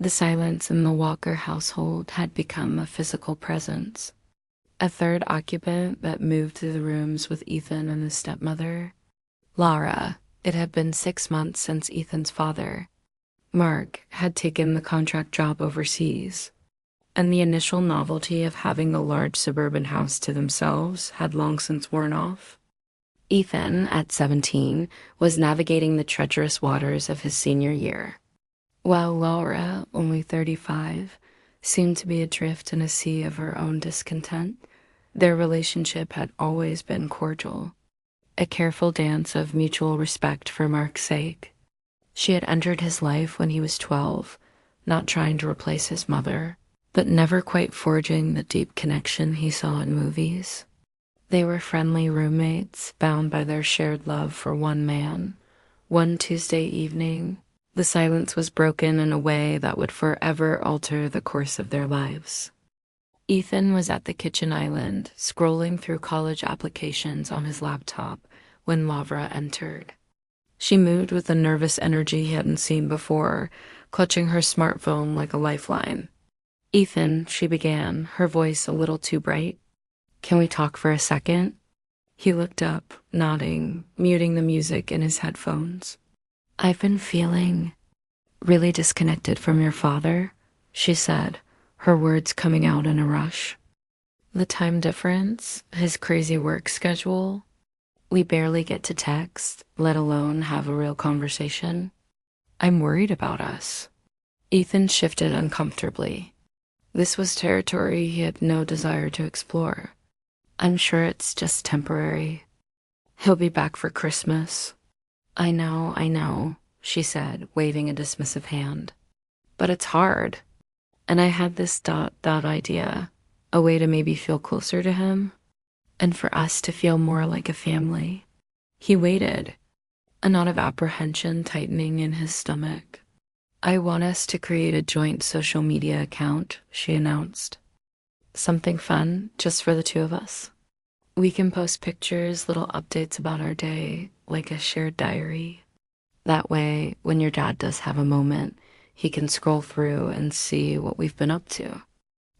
The silence in the Walker household had become a physical presence. A third occupant that moved through the rooms with Ethan and his stepmother, Laura. It had been 6 months since Ethan's father, Mark, had taken the contract job overseas, and the initial novelty of having a large suburban house to themselves had long since worn off. Ethan, at 17, was navigating the treacherous waters of his senior year, while Laura, only 35, seemed to be adrift in a sea of her own discontent. Their relationship had always been cordial, a careful dance of mutual respect for Mark's sake. She had entered his life when he was 12, not trying to replace his mother, but never quite forging the deep connection he saw in movies. They were friendly roommates, bound by their shared love for one man. One Tuesday evening, the silence was broken in a way that would forever alter the course of their lives. Ethan was at the kitchen island, scrolling through college applications on his laptop when Lavra entered. She moved with a nervous energy he hadn't seen before, clutching her smartphone like a lifeline. "Ethan," she began, her voice a little too bright. "Can we talk for a second?" He looked up, nodding, muting the music in his headphones. "I've been feeling really disconnected from your father," she said, her words coming out in a rush. "The time difference, his crazy work schedule. We barely get to text, let alone have a real conversation. I'm worried about us." Ethan shifted uncomfortably. This was territory he had no desire to explore. "I'm sure it's just temporary. He'll be back for Christmas." I know," she said, waving a dismissive hand. "But it's hard. And I had this idea, a way to maybe feel closer to him, and for us to feel more like a family." He waited, a knot of apprehension tightening in his stomach. "I want us to create a joint social media account," she announced. "Something fun, just for the two of us. We can post pictures, little updates about our day, like a shared diary. That way, when your dad does have a moment, he can scroll through and see what we've been up to.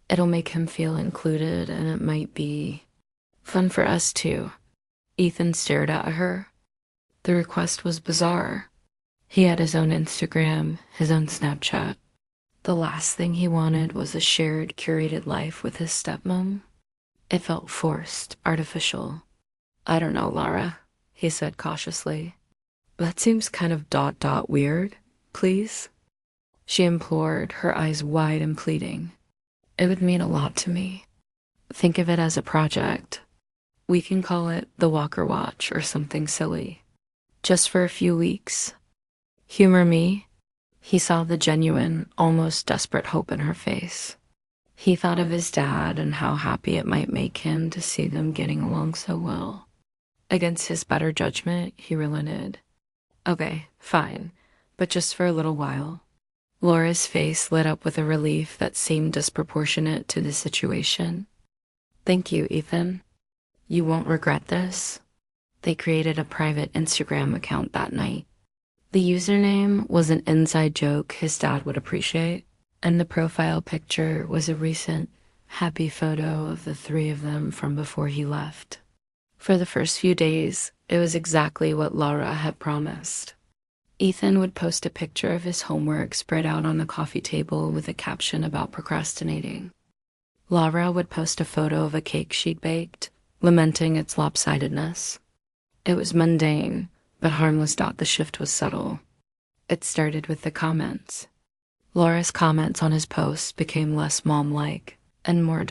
It'll make him feel included, and it might be fun for us too." Ethan stared at her. The request was bizarre. He had his own Instagram, his own Snapchat. The last thing he wanted was a shared, curated life with his stepmom. It felt forced, artificial. "I don't know, Lara," he said cautiously. "That seems kind of weird, please." She implored, her eyes wide and pleading. "It would mean a lot to me. Think of it as a project. We can call it the Walker Watch or something silly. Just for a few weeks. Humor me." He saw the genuine, almost desperate hope in her face. He thought of his dad and how happy it might make him to see them getting along so well. Against his better judgment, he relented. "Okay, fine, but just for a little while." Laura's face lit up with a relief that seemed disproportionate to the situation. "Thank you, Ethan. You won't regret this." They created a private Instagram account that night. The username was an inside joke his dad would appreciate, and the profile picture was a recent, happy photo of the three of them from before he left. For the first few days, it was exactly what Laura had promised. Ethan would post a picture of his homework spread out on the coffee table with a caption about procrastinating. Laura would post a photo of a cake she'd baked, lamenting its lopsidedness. It was mundane, but harmless. The shift was subtle. It started with the comments. Laura's comments on his posts became less mom-like and more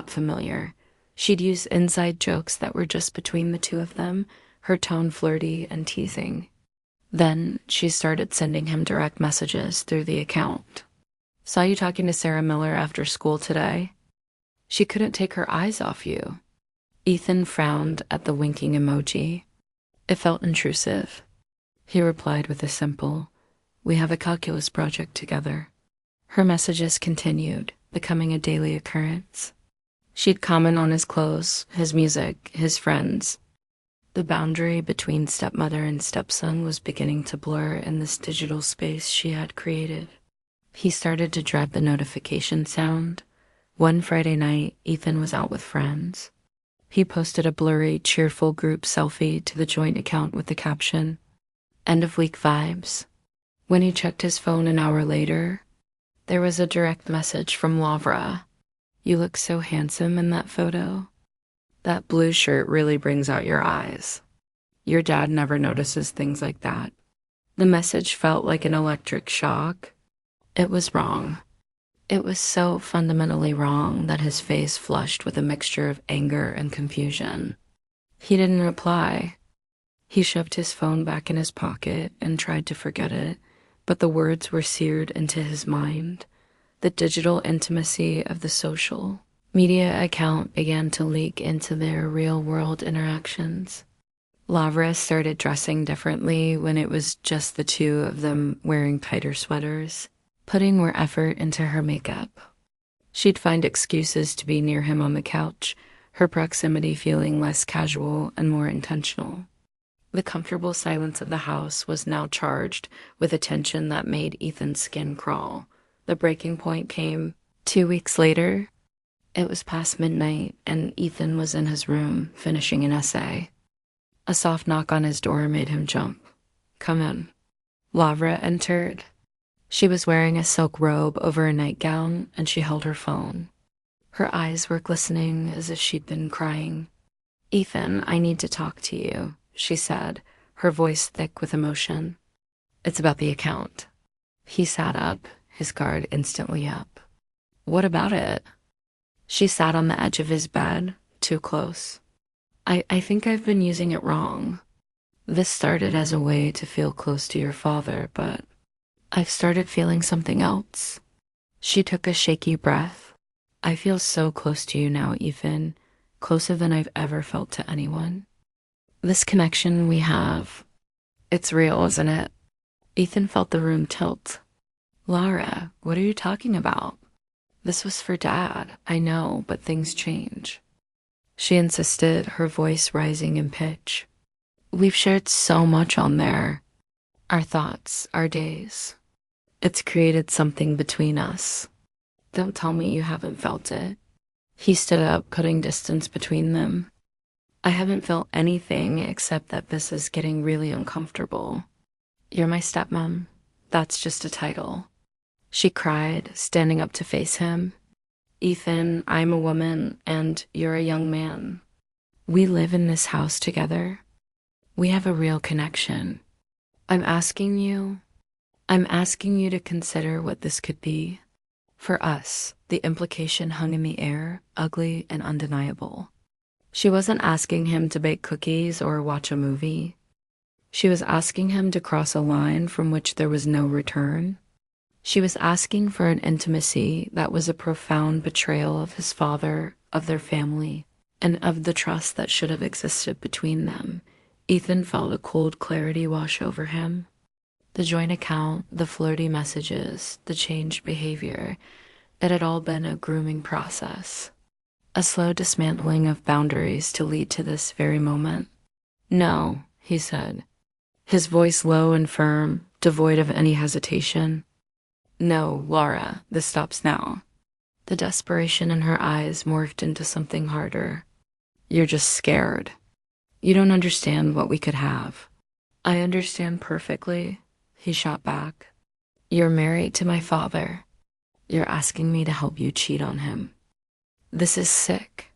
familiar. She'd use inside jokes that were just between the two of them, her tone flirty and teasing. Then she started sending him direct messages through the account. "Saw you talking to Sarah Miller after school today. She couldn't take her eyes off you." Ethan frowned at the winking emoji. It felt intrusive. He replied with a simple, "We have a calculus project together." Her messages continued, becoming a daily occurrence. She'd comment on his clothes, his music, his friends. The boundary between stepmother and stepson was beginning to blur in this digital space she had created. He started to dread the notification sound. One Friday night, Ethan was out with friends. He posted a blurry, cheerful group selfie to the joint account with the caption, "End of week vibes." When he checked his phone an hour later, there was a direct message from Lavra. "You look so handsome in that photo. That blue shirt really brings out your eyes. Your dad never notices things like that." The message felt like an electric shock. It was wrong. It was so fundamentally wrong that his face flushed with a mixture of anger and confusion. He didn't reply. He shoved his phone back in his pocket and tried to forget it, but the words were seared into his mind. The digital intimacy of the social media account began to leak into their real-world interactions. Lavra started dressing differently when it was just the two of them wearing tighter sweaters, putting more effort into her makeup. She'd find excuses to be near him on the couch, her proximity feeling less casual and more intentional. The comfortable silence of the house was now charged with a tension that made Ethan's skin crawl. The breaking point came 2 weeks later. It was past midnight, and Ethan was in his room finishing an essay. A soft knock on his door made him jump. "Come in." Lavra entered. She was wearing a silk robe over a nightgown, and she held her phone. Her eyes were glistening as if she'd been crying. "Ethan, I need to talk to you," she said, her voice thick with emotion. "It's about the account." He sat up, his guard instantly up. "What about it?" She sat on the edge of his bed, too close. I think I've been using it wrong. This started as a way to feel close to your father, but I've started feeling something else." She took a shaky breath. "I feel so close to you now, Ethan, closer than I've ever felt to anyone. This connection we have, it's real, isn't it?" Ethan felt the room tilt. "Lara, what are you talking about? This was for Dad, I know, but things change." She insisted, her voice rising in pitch. "We've shared so much on there. Our thoughts, our days. It's created something between us. Don't tell me you haven't felt it." He stood up, putting distance between them. "I haven't felt anything except that this is getting really uncomfortable. You're my stepmom. That's just a title." She cried, standing up to face him. "Ethan, I'm a woman, and you're a young man. We live in this house together. We have a real connection. I'm asking you to consider what this could be. For us." The implication hung in the air, ugly and undeniable. She wasn't asking him to bake cookies or watch a movie. She was asking him to cross a line from which there was no return. She was asking for an intimacy that was a profound betrayal of his father, of their family, and of the trust that should have existed between them. Ethan felt a cold clarity wash over him. The joint account, the flirty messages, the changed behavior, it had all been a grooming process. A slow dismantling of boundaries to lead to this very moment. "No," he said, his voice low and firm, devoid of any hesitation. "No, Laura, this stops now." The desperation in her eyes morphed into something harder. "You're just scared. You don't understand what we could have." "I understand perfectly," he shot back. "You're married to my father. You're asking me to help you cheat on him. This is sick."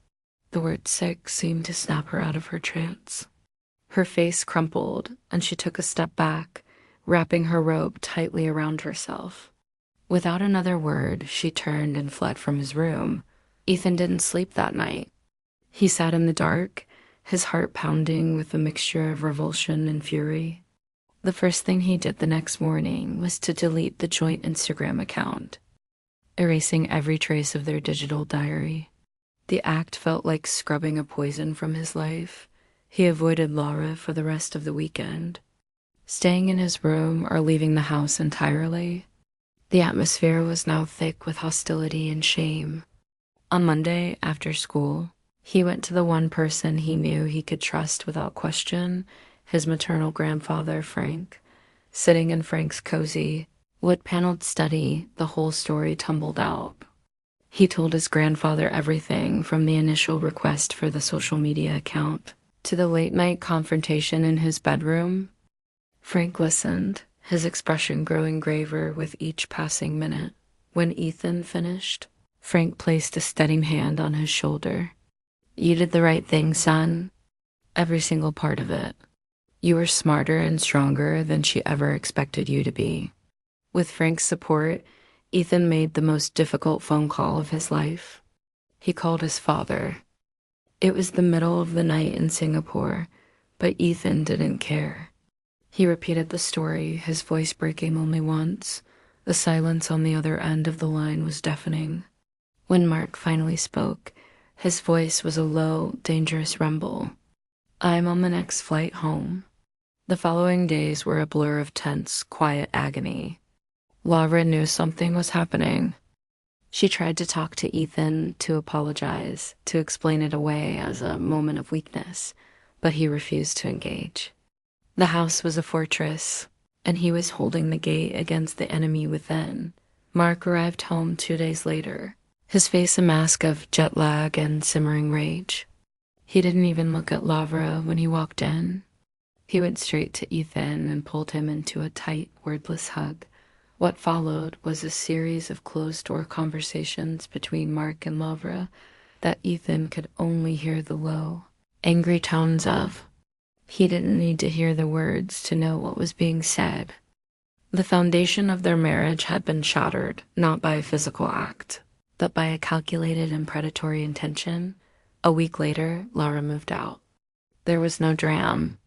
The word sick seemed to snap her out of her trance. Her face crumpled, and she took a step back, wrapping her robe tightly around herself. Without another word, she turned and fled from his room. Ethan didn't sleep that night. He sat in the dark, his heart pounding with a mixture of revulsion and fury. The first thing he did the next morning was to delete the joint Instagram account, erasing every trace of their digital diary. The act felt like scrubbing a poison from his life. He avoided Laura for the rest of the weekend, staying in his room or leaving the house entirely. The atmosphere was now thick with hostility and shame. On Monday, after school, he went to the one person he knew he could trust without question, his maternal grandfather, Frank. Sitting in Frank's cozy, Wood-paneled study, the whole story tumbled out. He told his grandfather everything from the initial request for the social media account to the late-night confrontation in his bedroom. Frank listened, his expression growing graver with each passing minute. When Ethan finished, Frank placed a steadying hand on his shoulder. "You did the right thing, son. Every single part of it. You were smarter and stronger than she ever expected you to be." With Frank's support, Ethan made the most difficult phone call of his life. He called his father. It was the middle of the night in Singapore, but Ethan didn't care. He repeated the story, his voice breaking only once. The silence on the other end of the line was deafening. When Mark finally spoke, his voice was a low, dangerous rumble. "I'm on the next flight home." The following days were a blur of tense, quiet agony. Laura knew something was happening. She tried to talk to Ethan, to apologize, to explain it away as a moment of weakness, but he refused to engage. The house was a fortress, and he was holding the gate against the enemy within. Mark arrived home 2 days later, his face a mask of jet lag and simmering rage. He didn't even look at Lavra when he walked in. He went straight to Ethan and pulled him into a tight, wordless hug. What followed was a series of closed-door conversations between Mark and Lavra that Ethan could only hear the low, angry tones of. He didn't need to hear the words to know what was being said. The foundation of their marriage had been shattered, not by a physical act, but by a calculated and predatory intention. A week later, Laura moved out. There was no dram,